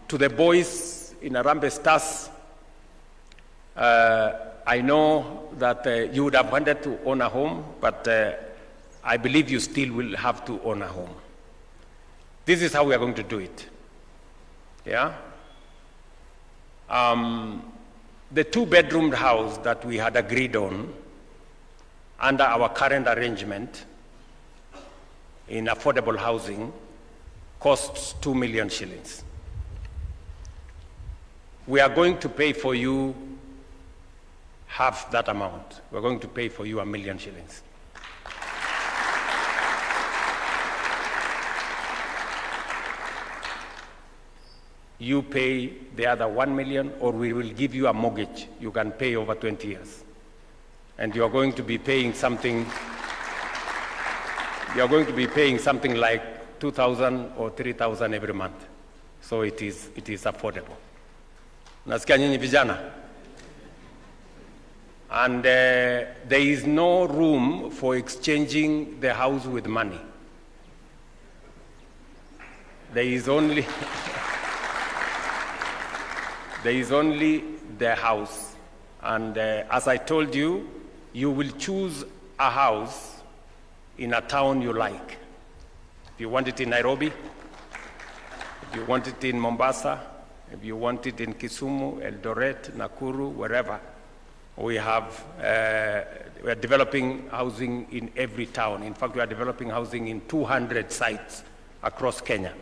To the boys in Harambee Stars, I know that you would have wanted to own a home, but I believe you still will have to own a home. This is how we are going to do it. Yeah? The two-bedroom house that we had agreed on under our current arrangement in affordable housing costs 2 million shillings. We are going to pay for you half that amount. We're going to pay for you 1 million shillings. You pay the other 1 million, or we will give you a mortgage you can pay over 20 years. And you're going to be paying something, like 2,000 or 3,000 every month. So it is affordable. Nasikia nyinyi vijana? And there is no room for exchanging the house with money. There is only the house. And as I told you, you will choose a house in a town you like. If you want it in Nairobi, if you want it in Mombasa, if you want it in Kisumu, Eldoret, Nakuru, wherever, we are developing housing in every town. In fact, we are developing housing in 200 sites across Kenya.